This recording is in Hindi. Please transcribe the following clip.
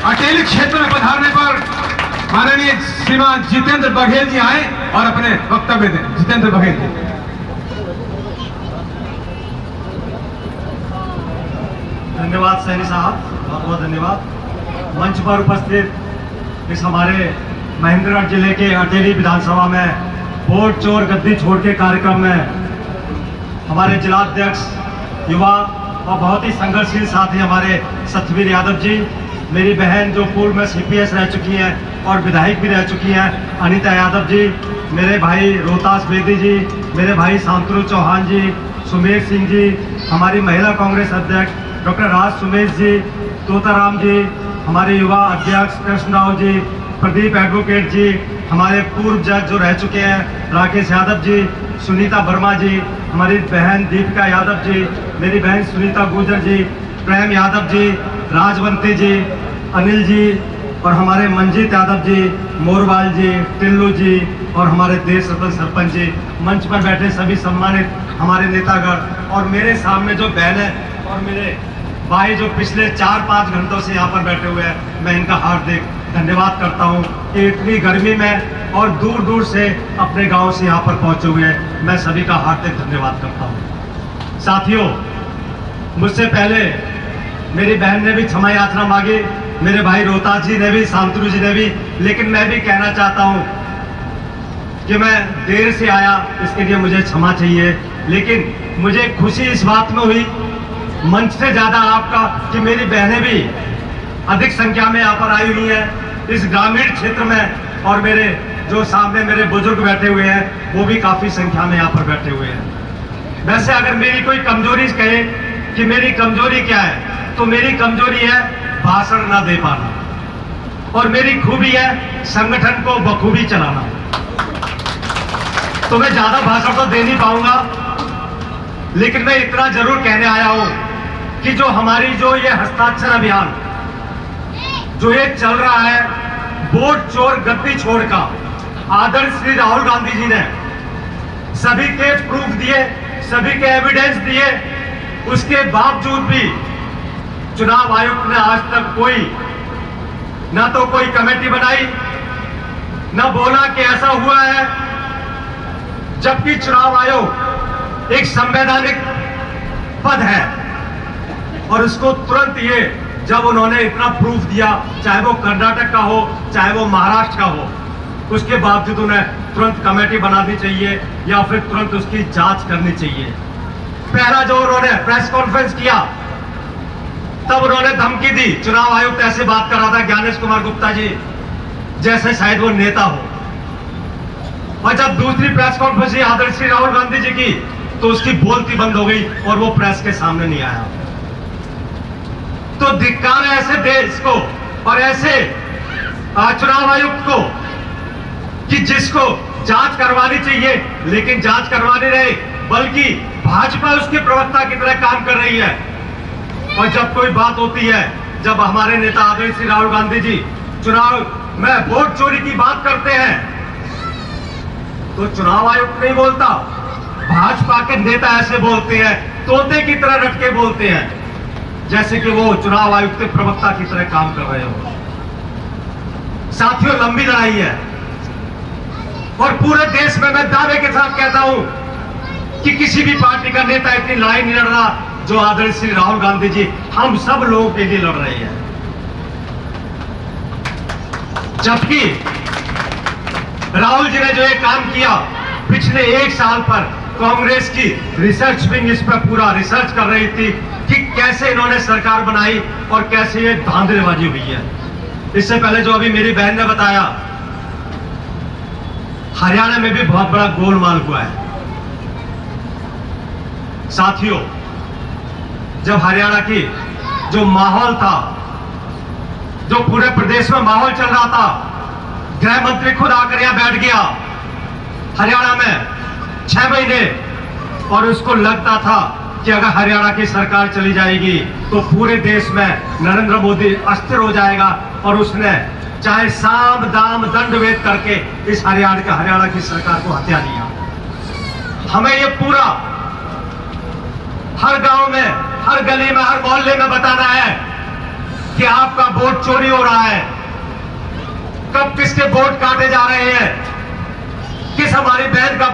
अटेली क्षेत्र में पधारने पर माननीय श्रीमान जितेंद्र बघेल जी आए और अपने वक्तव्य दें। जितेंद्र बघेल जी। धन्यवाद सैनी साहब, बहुत बहुत धन्यवाद। मंच पर उपस्थित इस हमारे महेंद्रगढ़ जिले के अटेली विधानसभा में वोट चोर गद्दी छोड़ के कार्यक्रम में हमारे जिलाध्यक्ष युवा और बहुत ही संघर्षशील साथी हमारे सतवीर यादव जी, मेरी बहन जो पूर्व में CPS रह चुकी हैं और विधायक भी रह चुकी हैं अनीता यादव जी, मेरे भाई रोहतास बेदी जी, मेरे भाई शांतनु चौहान जी, सुमेर सिंह जी, हमारी महिला कांग्रेस अध्यक्ष डॉक्टर राज सुमेश जी, तोताराम जी, हमारे युवा अध्यक्ष कृष्ण राव जी, प्रदीप एडवोकेट जी, हमारे पूर्व जज जो रह चुके हैं राकेश यादव जी, सुनीता वर्मा जी, हमारी बहन दीपिका यादव जी, मेरी बहन सुनीता गुजर जी, प्रेम यादव जी, राजवंती जी, अनिल जी और हमारे मंजीत यादव जी, मोरवाल जी, टिल्लू जी और हमारे देश रत्न सरपंच जी, मंच पर बैठे सभी सम्मानित हमारे नेतागण और मेरे सामने जो बहन है और मेरे भाई जो पिछले 4-5 घंटों से यहाँ पर बैठे हुए हैं, मैं इनका हार्दिक धन्यवाद करता हूँ कि इतनी गर्मी में और दूर दूर से अपने गांव से यहाँ पर पहुँचे हुए हैं। मैं सभी का हार्दिक धन्यवाद करता हूँ। साथियों, मुझसे पहले मेरी बहन ने भी क्षमा याचना मांगी, मेरे भाई रोहतास जी ने भी, शांतनु जी ने भी, लेकिन मैं भी कहना चाहता हूँ कि मैं देर से आया, इसके लिए मुझे क्षमा चाहिए। लेकिन मुझे खुशी इस बात में हुई मंच से ज्यादा आपका कि मेरी बहनें भी अधिक संख्या में यहाँ पर आई हुई हैं इस ग्रामीण क्षेत्र में, और मेरे जो सामने मेरे बुजुर्ग बैठे हुए हैं वो भी काफी संख्या में यहाँ पर बैठे हुए हैं। वैसे अगर मेरी कोई कमजोरी कहे कि मेरी कमजोरी क्या है, तो मेरी कमजोरी है भाषण ना दे पाना और मेरी खूबी है संगठन को बखूबी चलाना। तो मैं ज्यादा भाषण तो दे नहीं पाऊंगा, लेकिन मैं इतना जरूर कहने आया हूं कि जो हमारी जो ये हस्ताक्षर अभियान जो ये चल रहा है, वोट चोर गद्दी छोड़ का, आदरणीय श्री राहुल गांधी जी ने सभी के प्रूफ दिए, सभी के एविडेंस दिए, उसके बावजूद भी चुनाव आयोग ने आज तक कोई ना तो कोई कमेटी बनाई, ना बोला कि ऐसा हुआ है, जबकि चुनाव आयोग एक संवैधानिक पद है और उसको तुरंत ये जब उन्होंने इतना प्रूफ दिया, चाहे वो कर्नाटक का हो चाहे वो महाराष्ट्र का हो, उसके बावजूद उन्हें तुरंत कमेटी बनानी चाहिए या फिर तुरंत उसकी जांच करनी चाहिए। पहला जो उन्होंने प्रेस कॉन्फ्रेंस किया तब उन्होंने धमकी दी, चुनाव आयुक्त ऐसे बात कर रहा था ज्ञानेश कुमार गुप्ता जी जैसे शायद वो नेता हो, और जब दूसरी प्रेस कॉन्फ्रेंस आदरणीय श्री राहुल गांधी जी की तो उसकी बोलती बंद हो गई और वो प्रेस के सामने नहीं आया। तो धिक्कार है ऐसे देश को और ऐसे चुनाव आयुक्त को कि जिसको जांच करवानी चाहिए लेकिन जांच करवानी रहे, बल्कि भाजपा उसके प्रवक्ता की तरह काम कर रही है। और जब कोई बात होती है, जब हमारे नेता आदरणीय श्री राहुल गांधी जी चुनाव में वोट चोरी की बात करते हैं तो चुनाव आयुक्त नहीं बोलता, भाजपा के नेता ऐसे बोलते हैं, तोते की तरह रट के बोलते हैं जैसे कि वो चुनाव आयुक्त के प्रवक्ता की तरह काम कर रहे हो। साथियों, लंबी लड़ाई है और पूरे देश में मैं दावे के साथ कहता हूं कि किसी भी पार्टी का नेता इतनी लड़ाई नहीं लड़ रहा जो आदरणीय श्री राहुल गांधी जी हम सब लोगों के लिए लड़ रहे हैं। जबकि राहुल जी ने जो ये काम किया, पिछले 1 साल पर कांग्रेस की रिसर्च विंग इस पर पूरा रिसर्च कर रही थी कि कैसे इन्होंने सरकार बनाई और कैसे ये धांधलेबाजी हुई है। इससे पहले जो अभी मेरी बहन ने बताया, हरियाणा में भी बहुत बड़ा गोलमाल हुआ है। साथियों, जब हरियाणा की जो माहौल था, जो पूरे प्रदेश में माहौल चल रहा था, गृह मंत्री खुद आकर यहां बैठ गया हरियाणा में 6 महीने, और उसको लगता था कि अगर हरियाणा की सरकार चली जाएगी तो पूरे देश में नरेंद्र मोदी अस्थिर हो जाएगा, और उसने चाहे साम दाम दंड भेद करके इस हरियाणा की सरकार को हत्या दिया। हमें ये पूरा हर गांव में, हर गली में, हर मोहल्ले में बताना है कि आपका वोट चोरी हो रहा है, कब किसके वोट काटे जा रहे हैं, किस हमारी बहन का